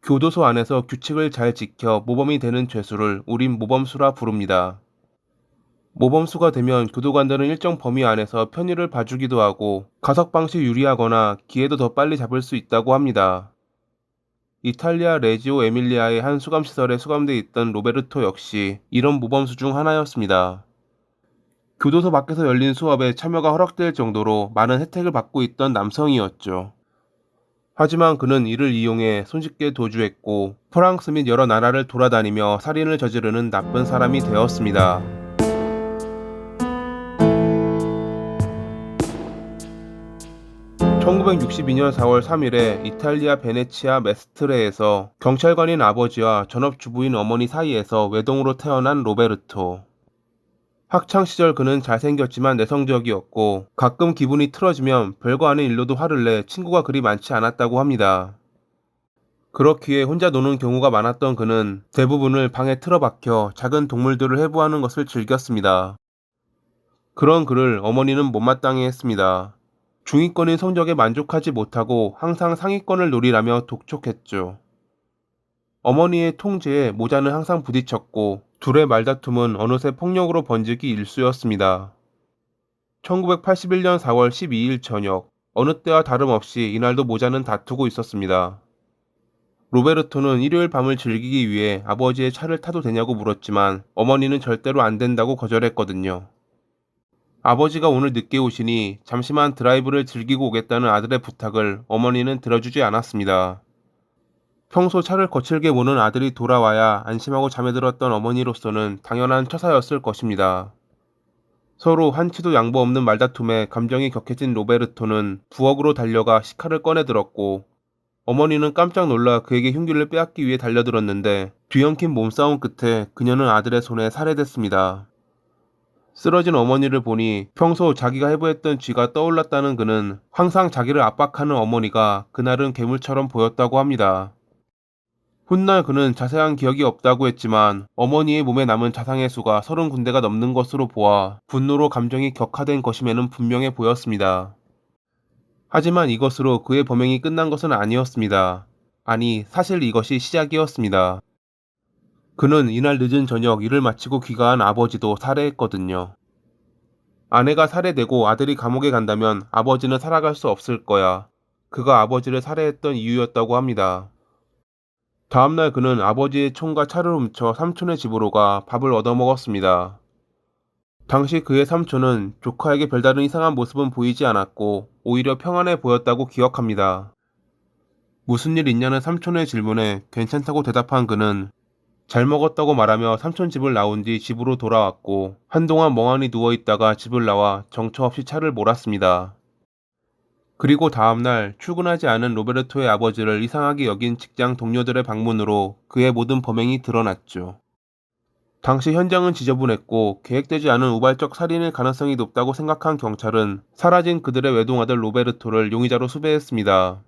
교도소 안에서 규칙을 잘 지켜 모범이 되는 죄수를 우린 모범수라 부릅니다. 모범수가 되면 교도관들은 일정 범위 안에서 편의를 봐주기도 하고 가석 방식 유리하거나 기회도 더 빨리 잡을 수 있다고 합니다. 이탈리아 레지오 에밀리아의 한 수감시설에 수감돼 있던 로베르토 역시 이런 모범수 중 하나였습니다. 교도소 밖에서 열린 수업에 참여가 허락될 정도로 많은 혜택을 받고 있던 남성이었죠. 하지만 그는 이를 이용해 손쉽게 도주했고 프랑스 및 여러 나라를 돌아다니며 살인을 저지르는 나쁜 사람이 되었습니다. 1962년 4월 3일에 이탈리아 베네치아 메스트레에서 경찰관인 아버지와 전업주부인 어머니 사이에서 외동으로 태어난 로베르토. 학창시절 그는 잘생겼지만 내성적이었고 가끔 기분이 틀어지면 별거 아닌 일로도 화를 내 친구가 그리 많지 않았다고 합니다. 그렇기에 혼자 노는 경우가 많았던 그는 대부분을 방에 틀어박혀 작은 동물들을 해부하는 것을 즐겼습니다. 그런 그를 어머니는 못마땅해 했습니다. 중위권인 성적에 만족하지 못하고 항상 상위권을 노리라며 독촉했죠. 어머니의 통제에 모자는 항상 부딪혔고 둘의 말다툼은 어느새 폭력으로 번지기 일쑤였습니다. 1981년 4월 12일 저녁, 어느 때와 다름없이 이날도 모자는 다투고 있었습니다. 로베르토는 일요일 밤을 즐기기 위해 아버지의 차를 타도 되냐고 물었지만 어머니는 절대로 안 된다고 거절했거든요. 아버지가 오늘 늦게 오시니 잠시만 드라이브를 즐기고 오겠다는 아들의 부탁을 어머니는 들어주지 않았습니다. 평소 차를 거칠게 모는 아들이 돌아와야 안심하고 잠에 들었던 어머니로서는 당연한 처사였을 것입니다. 서로 한치도 양보 없는 말다툼에 감정이 격해진 로베르토는 부엌으로 달려가 식칼을 꺼내 들었고 어머니는 깜짝 놀라 그에게 흉기를 빼앗기 위해 달려들었는데 뒤엉킨 몸싸움 끝에 그녀는 아들의 손에 살해됐습니다. 쓰러진 어머니를 보니 평소 자기가 해부했던 쥐가 떠올랐다는 그는 항상 자기를 압박하는 어머니가 그날은 괴물처럼 보였다고 합니다. 훗날 그는 자세한 기억이 없다고 했지만 어머니의 몸에 남은 자상의 수가 30군데가 넘는 것으로 보아 분노로 감정이 격화된 것임에는 분명해 보였습니다. 하지만 이것으로 그의 범행이 끝난 것은 아니었습니다. 아니, 사실 이것이 시작이었습니다. 그는 이날 늦은 저녁 일을 마치고 귀가한 아버지도 살해했거든요. 아내가 살해되고 아들이 감옥에 간다면 아버지는 살아갈 수 없을 거야. 그가 아버지를 살해했던 이유였다고 합니다. 다음날 그는 아버지의 총과 차를 훔쳐 삼촌의 집으로 가 밥을 얻어먹었습니다. 당시 그의 삼촌은 조카에게 별다른 이상한 모습은 보이지 않았고 오히려 평안해 보였다고 기억합니다. 무슨 일 있냐는 삼촌의 질문에 괜찮다고 대답한 그는 잘 먹었다고 말하며 삼촌 집을 나온 뒤 집으로 돌아왔고 한동안 멍하니 누워있다가 집을 나와 정처 없이 차를 몰았습니다. 그리고 다음날 출근하지 않은 로베르토의 아버지를 이상하게 여긴 직장 동료들의 방문으로 그의 모든 범행이 드러났죠. 당시 현장은 지저분했고 계획되지 않은 우발적 살인일 가능성이 높다고 생각한 경찰은 사라진 그들의 외동아들 로베르토를 용의자로 수배했습니다.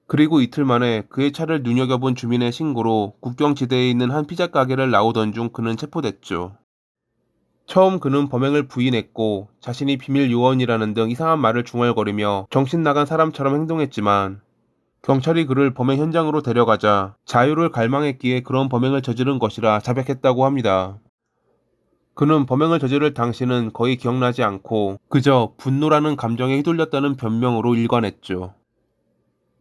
그리고 이틀 만에 그의 차를 눈여겨본 주민의 신고로 국경지대에 있는 한 피자 가게를 나오던 중 그는 체포됐죠. 처음 그는 범행을 부인했고 자신이 비밀 요원이라는 등 이상한 말을 중얼거리며 정신 나간 사람처럼 행동했지만 경찰이 그를 범행 현장으로 데려가자 자유를 갈망했기에 그런 범행을 저지른 것이라 자백했다고 합니다. 그는 범행을 저지를 당시는 거의 기억나지 않고 그저 분노라는 감정에 휘둘렸다는 변명으로 일관했죠.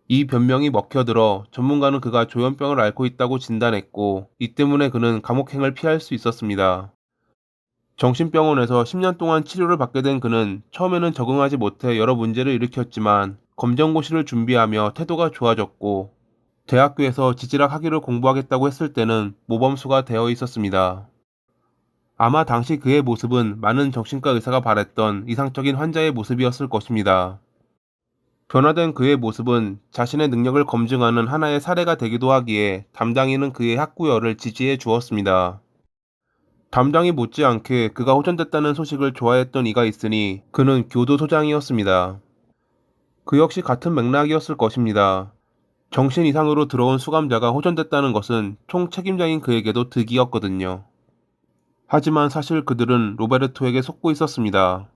이 변명이 먹혀들어 전문가는 그가 조현병을 앓고 있다고 진단했고 이 때문에 그는 감옥행을 피할 수 있었습니다. 정신병원에서 10년 동안 치료를 받게 된 그는 처음에는 적응하지 못해 여러 문제를 일으켰지만 검정고시를 준비하며 태도가 좋아졌고 대학교에서 지질학 학위를 공부하겠다고 했을 때는 모범수가 되어 있었습니다. 아마 당시 그의 모습은 많은 정신과 의사가 바랬던 이상적인 환자의 모습이었을 것입니다. 변화된 그의 모습은 자신의 능력을 검증하는 하나의 사례가 되기도 하기에 담당인은 그의 학구열을 지지해 주었습니다. 담당이 못지않게 그가 호전됐다는 소식을 좋아했던 이가 있으니 그는 교도소장이었습니다. 그 역시 같은 맥락이었을 것입니다. 정신 이상으로 들어온 수감자가 호전됐다는 것은 총 책임자인 그에게도 득이었거든요. 하지만 사실 그들은 로베르토에게 속고 있었습니다.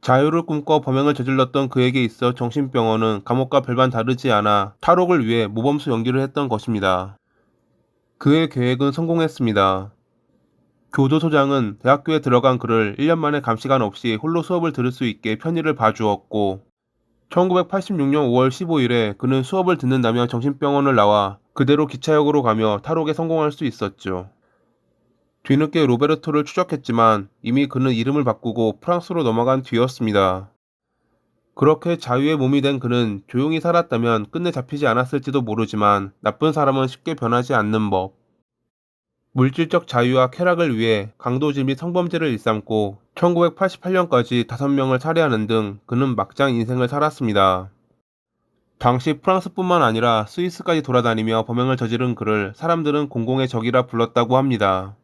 자유를 꿈꿔 범행을 저질렀던 그에게 있어 정신병원은 감옥과 별반 다르지 않아 탈옥을 위해 모범수 연기를 했던 것입니다. 그의 계획은 성공했습니다. 교도소장은 대학교에 들어간 그를 1년 만에 감시관 없이 홀로 수업을 들을 수 있게 편의를 봐주었고, 1986년 5월 15일에 그는 수업을 듣는다며 정신병원을 나와 그대로 기차역으로 가며 탈옥에 성공할 수 있었죠. 뒤늦게 로베르토를 추적했지만 이미 그는 이름을 바꾸고 프랑스로 넘어간 뒤였습니다. 그렇게 자유의 몸이 된 그는 조용히 살았다면 끝내 잡히지 않았을지도 모르지만 나쁜 사람은 쉽게 변하지 않는 법. 물질적 자유와 쾌락을 위해 강도질 및 성범죄를 일삼고 1988년까지 5명을 살해하는 등 그는 막장 인생을 살았습니다. 당시 프랑스뿐만 아니라 스위스까지 돌아다니며 범행을 저지른 그를 사람들은 공공의 적이라 불렀다고 합니다.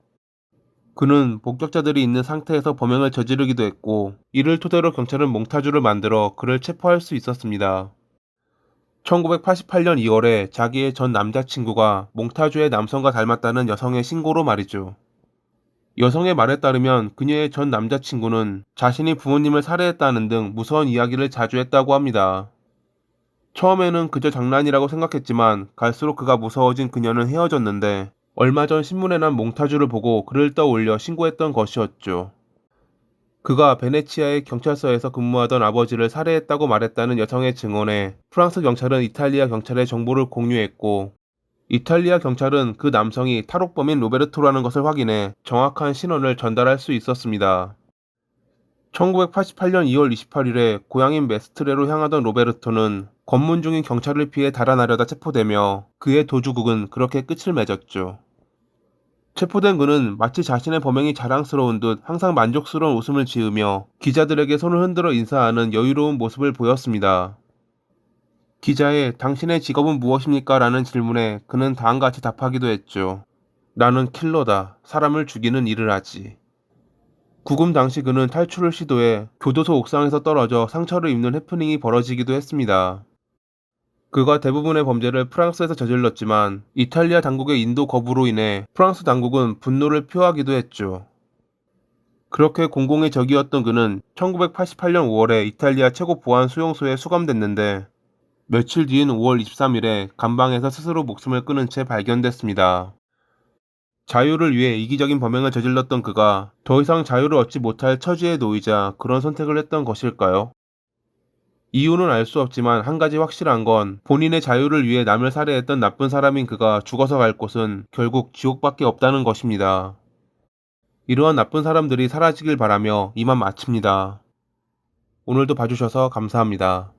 그는 목격자들이 있는 상태에서 범행을 저지르기도 했고, 이를 토대로 경찰은 몽타주를 만들어 그를 체포할 수 있었습니다. 1988년 2월에 자기의 전 남자친구가 몽타주의 남성과 닮았다는 여성의 신고로 말이죠. 여성의 말에 따르면 그녀의 전 남자친구는 자신이 부모님을 살해했다는 등 무서운 이야기를 자주 했다고 합니다. 처음에는 그저 장난이라고 생각했지만 갈수록 그가 무서워진 그녀는 헤어졌는데, 얼마 전 신문에 난 몽타주를 보고 그를 떠올려 신고했던 것이었죠. 그가 베네치아의 경찰서에서 근무하던 아버지를 살해했다고 말했다는 여성의 증언에 프랑스 경찰은 이탈리아 경찰에 정보를 공유했고, 이탈리아 경찰은 그 남성이 탈옥범인 로베르토라는 것을 확인해 정확한 신원을 전달할 수 있었습니다. 1988년 2월 28일에 고향인 메스트레로 향하던 로베르토는 검문 중인 경찰을 피해 달아나려다 체포되며 그의 도주국은 그렇게 끝을 맺었죠. 체포된 그는 마치 자신의 범행이 자랑스러운 듯 항상 만족스러운 웃음을 지으며 기자들에게 손을 흔들어 인사하는 여유로운 모습을 보였습니다. 기자의 "당신의 직업은 무엇입니까? 라는 질문에 그는 다음같이 답하기도 했죠. 나는 킬러다. 사람을 죽이는 일을 하지. 구금 당시 그는 탈출을 시도해 교도소 옥상에서 떨어져 상처를 입는 해프닝이 벌어지기도 했습니다. 그가 대부분의 범죄를 프랑스에서 저질렀지만 이탈리아 당국의 인도 거부로 인해 프랑스 당국은 분노를 표하기도 했죠. 그렇게 공공의 적이었던 그는 1988년 5월에 이탈리아 최고 보안 수용소에 수감됐는데, 며칠 뒤인 5월 23일에 감방에서 스스로 목숨을 끊은 채 발견됐습니다. 자유를 위해 이기적인 범행을 저질렀던 그가 더 이상 자유를 얻지 못할 처지에 놓이자 그런 선택을 했던 것일까요? 이유는 알 수 없지만 한 가지 확실한 건 본인의 자유를 위해 남을 살해했던 나쁜 사람인 그가 죽어서 갈 곳은 결국 지옥밖에 없다는 것입니다. 이러한 나쁜 사람들이 사라지길 바라며 이만 마칩니다. 오늘도 봐주셔서 감사합니다.